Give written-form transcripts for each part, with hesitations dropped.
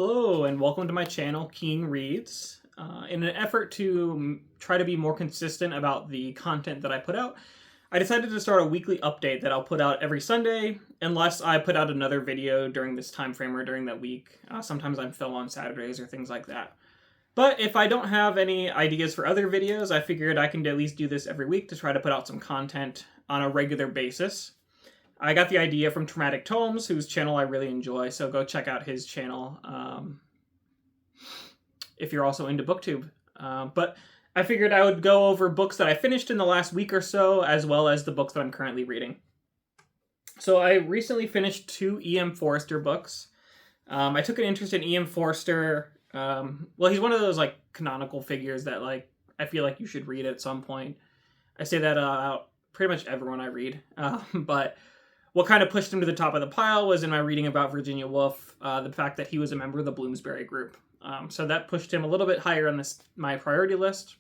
Hello and welcome to my channel, King Reads. In an effort to try to be more consistent about the content that I put out, I decided to start a weekly update that I'll put out every Sunday, unless I put out another video during this time frame or during that week. Sometimes I'm film on Saturdays or things like that. But if I don't have any ideas for other videos, I figured I can at least do this every week to try to put out some content on a regular basis. I got the idea from Traumatic Tomes, whose channel I really enjoy, so go check out his channel if you're also into BookTube. But I figured I would go over books that I finished in the last week or so, as well as the books that I'm currently reading. So I recently finished 2 E.M. Forster books. I took an interest in E.M. Forster. Well, he's one of those canonical figures that I feel like you should read at some point. I say that out pretty much everyone I read, but what kind of pushed him to the top of the pile was in my reading about Virginia Woolf, the fact that he was a member of the Bloomsbury Group. So that pushed him a little bit higher on my priority list.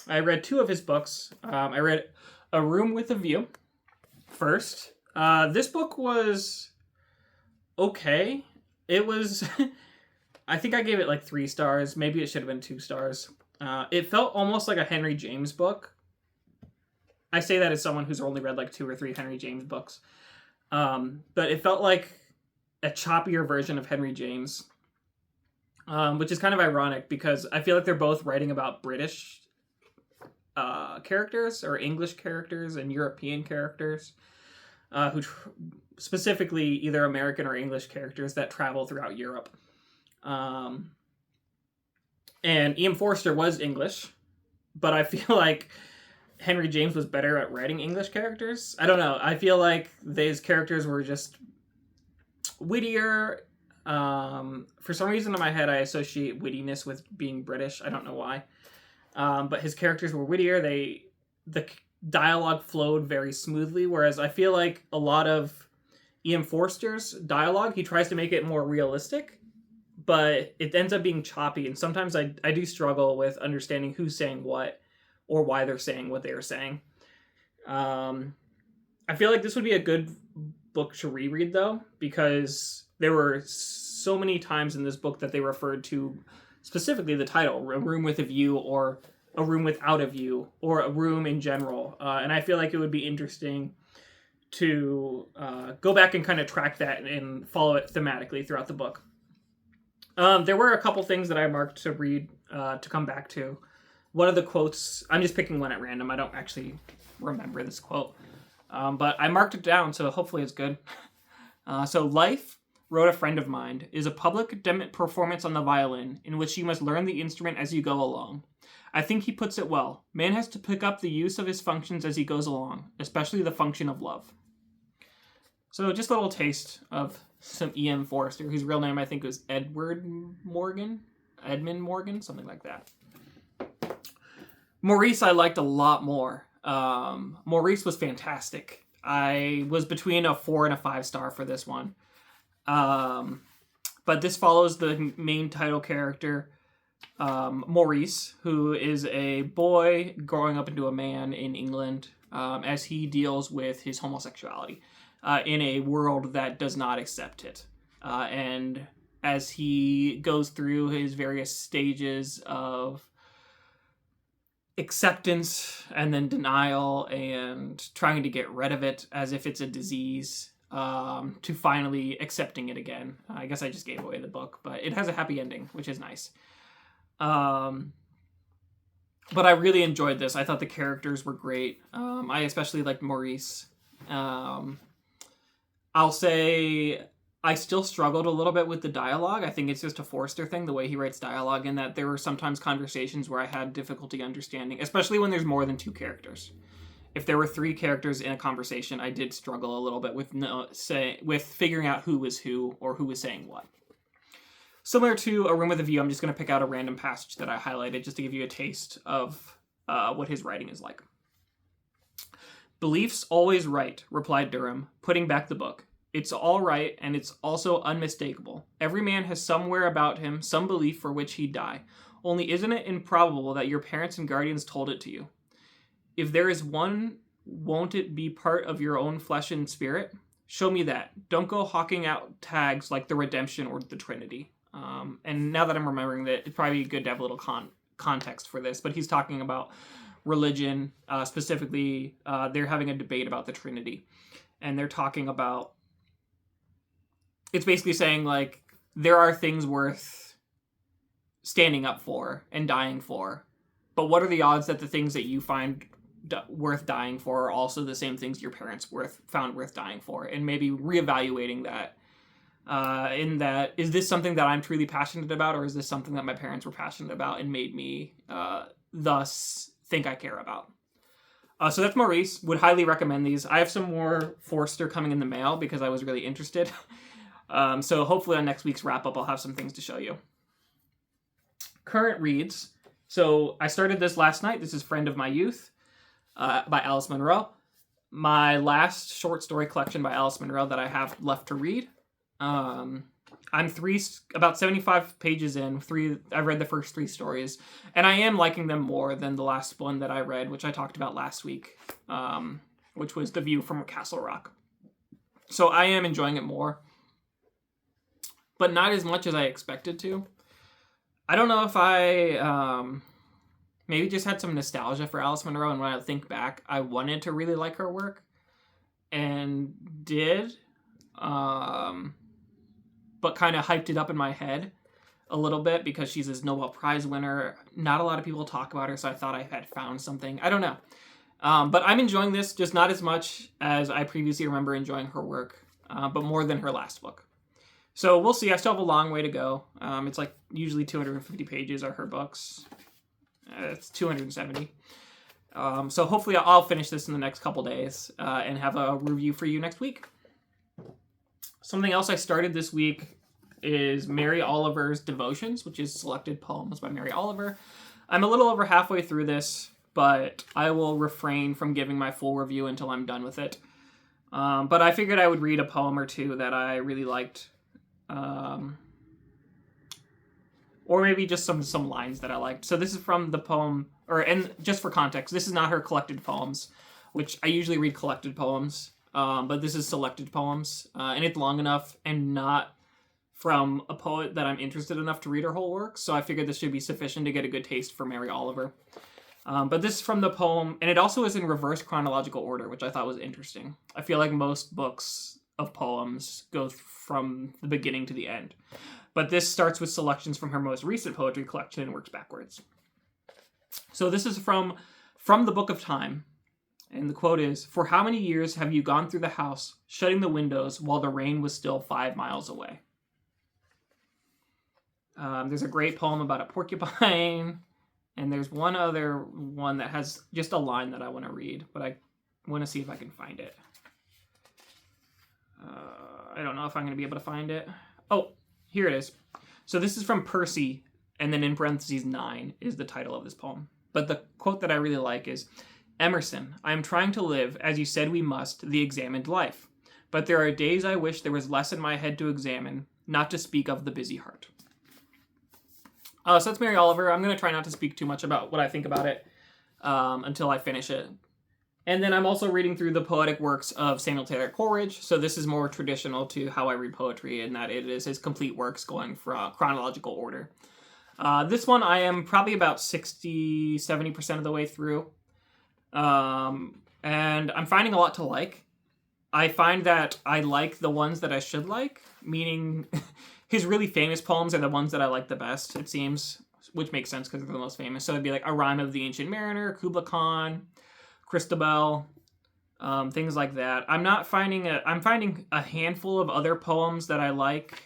I read 2 of his books. I read A Room with a View first. This book was okay. It was, I think I gave it 3 stars. Maybe it should have been 2 stars. It felt almost like a Henry James book. I say that as someone who's only read 2 or 3 Henry James books. But it felt like a choppier version of Henry James, which is kind of ironic because I feel like they're both writing about British characters or English characters and European characters, who specifically either American or English characters that travel throughout Europe. And E.M. Forster was English, but I feel like Henry James was better at writing English characters. I don't know. I feel like these characters were just wittier. For some reason in my head, I associate wittiness with being British. I don't know why. But his characters were wittier. The dialogue flowed very smoothly, whereas I feel like a lot of E.M. Forster's dialogue, he tries to make it more realistic, but it ends up being choppy, and sometimes I do struggle with understanding who's saying what or why they're saying what they're saying. I feel like this would be a good book to reread, though, because there were so many times in this book that they referred to specifically the title, A Room with a View, or A Room Without a View, or a room in general. And I feel like it would be interesting to go back and kind of track that and follow it thematically throughout the book. There were a couple things that I marked to read, to come back to. One of the quotes, I'm just picking one at random. I don't actually remember this quote. But I marked it down, so hopefully it's good. So life, wrote a friend of mine, is a public performance on the violin in which you must learn the instrument as you go along. I think he puts it well. Man has to pick up the use of his functions as he goes along, especially the function of love. So just a little taste of some E.M. Forster, whose real name I think was Edmund Morgan, something like that. Maurice I liked a lot more. Maurice was fantastic. I was between a 4 and a 5 star for this one. But this follows the main title character, Maurice, who is a boy growing up into a man in England, as he deals with his homosexuality in a world that does not accept it. And as he goes through his various stages of acceptance and then denial and trying to get rid of it as if it's a disease, to finally accepting it again. I guess I just gave away the book, but it has a happy ending, which is nice. But I really enjoyed this. I thought the characters were great. I especially liked Maurice. I'll say I still struggled a little bit with the dialogue. I think it's just a Forster thing, the way he writes dialogue, in that there were sometimes conversations where I had difficulty understanding, especially when there's more than 2 characters. If there were 3 characters in a conversation, I did struggle a little bit with figuring out who was who or who was saying what. Similar to A Room with a View, I'm just going to pick out a random passage that I highlighted just to give you a taste of what his writing is like. "Belief's always right," replied Durham, putting back the book. "It's all right, and it's also unmistakable. Every man has somewhere about him some belief for which he'd die. Only isn't it improbable that your parents and guardians told it to you? If there is one, won't it be part of your own flesh and spirit? Show me that. Don't go hawking out tags like the Redemption or the Trinity." And now that I'm remembering that, it'd probably be good to have a little context for this. But he's talking about religion, specifically. They're having a debate about the Trinity, and they're talking about. It's basically saying like there are things worth standing up for and dying for, but what are the odds that the things that you find worth dying for are also the same things your parents found worth dying for, and maybe reevaluating that. In that, is this something that I'm truly passionate about, or is this something that my parents were passionate about and made me thus think I care about? So that's Maurice. Would highly recommend these. I have some more Forster coming in the mail because I was really interested. So hopefully on next week's wrap up, I'll have some things to show you. Current reads. So I started this last night. This is Friend of My Youth by Alice Munro. My last short story collection by Alice Munro that I have left to read. I'm about 75 pages in. I've read the first 3 stories, and I am liking them more than the last one that I read, which I talked about last week, which was The View from Castle Rock. So I am enjoying it more, but not as much as I expected to. I don't know if I maybe just had some nostalgia for Alice Munro, and when I think back, I wanted to really like her work, and did. But kind of hyped it up in my head a little bit because she's this Nobel Prize winner. Not a lot of people talk about her, so I thought I had found something. I don't know. But I'm enjoying this, just not as much as I previously remember enjoying her work, but more than her last book. So we'll see. I still have a long way to go. It's like usually 250 pages are her books. It's 270. So hopefully I'll finish this in the next couple days and have a review for you next week. Something else I started this week is Mary Oliver's Devotions, which is selected poems by Mary Oliver. I'm a little over halfway through this, but I will refrain from giving my full review until I'm done with it. But I figured I would read a poem or two that I really liked. Or maybe just some lines that I liked. So this is from the poem, and just for context, this is not her collected poems, which I usually read collected poems. But this is selected poems, and it's long enough and not from a poet that I'm interested enough to read her whole work, so I figured this should be sufficient to get a good taste for Mary Oliver. But this is from the poem, and it also is in reverse chronological order, which I thought was interesting. I feel like most books of poems go from the beginning to the end, but this starts with selections from her most recent poetry collection and works backwards. So this is from the Book of Time. And the quote is, "For how many years have you gone through the house, shutting the windows while the rain was still 5 miles away?" There's a great poem about a porcupine, and there's one other one that has just a line that I want to read, but I want to see if I can find it. I don't know if I'm going to be able to find it. Oh, here it is. So this is from Percy, and then in parentheses 9 is the title of this poem. But the quote that I really like is, "Emerson, I am trying to live, as you said we must, the examined life. But there are days I wish there was less in my head to examine, not to speak of the busy heart." So that's Mary Oliver. I'm going to try not to speak too much about what I think about it until I finish it. And then I'm also reading through the poetic works of Samuel Taylor Coleridge. So this is more traditional to how I read poetry, in that it is his complete works going from chronological order. This one I am probably about 60-70% of the way through. And I'm finding a lot to like. I find that I like the ones that I should like, meaning his really famous poems are the ones that I like the best, it seems, which makes sense because they're the most famous. So it'd be like A Rhyme of the Ancient Mariner, Kubla Khan, Christabel, things like that. I'm finding a handful of other poems that I like,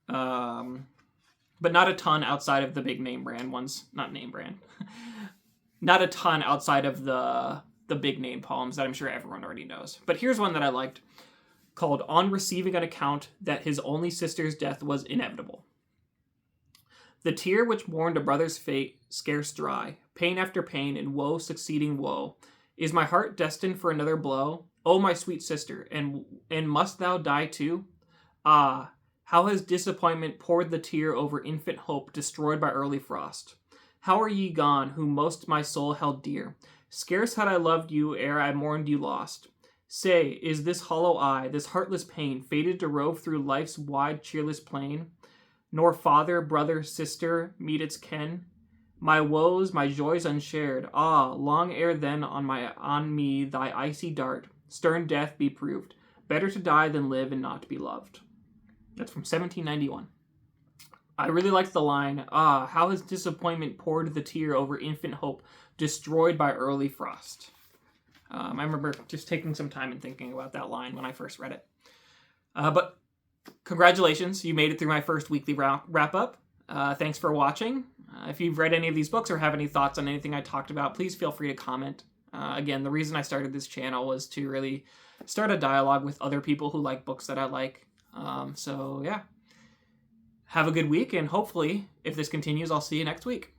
but not a ton outside of the big name brand ones. Not name brand. Not a ton outside of the big name poems that I'm sure everyone already knows. But here's one that I liked, called On Receiving an Account That His Only Sister's Death Was Inevitable. "The tear which mourned a brother's fate, scarce dry, pain after pain, and woe succeeding woe. Is my heart destined for another blow? O my sweet sister, and must thou die too? Ah, how has disappointment poured the tear over infant hope destroyed by early frost? How are ye gone, who most my soul held dear? Scarce had I loved you ere I mourned you lost. Say, is this hollow eye, this heartless pain, fated to rove through life's wide, cheerless plain? nor father, brother, sister meet its ken. My woes, my joys unshared. Ah, long ere then on me thy icy dart, stern death be proved. Better to die than live and not be loved. That's from 1791. I really liked the line, ah, how his disappointment poured the tear over infant hope, destroyed by early frost. I remember just taking some time and thinking about that line when I first read it. But congratulations, you made it through my first weekly wrap-up. Thanks for watching. If you've read any of these books or have any thoughts on anything I talked about, please feel free to comment. Again, the reason I started this channel was to really start a dialogue with other people who like books that I like. So yeah, have a good week, and hopefully, if this continues, I'll see you next week.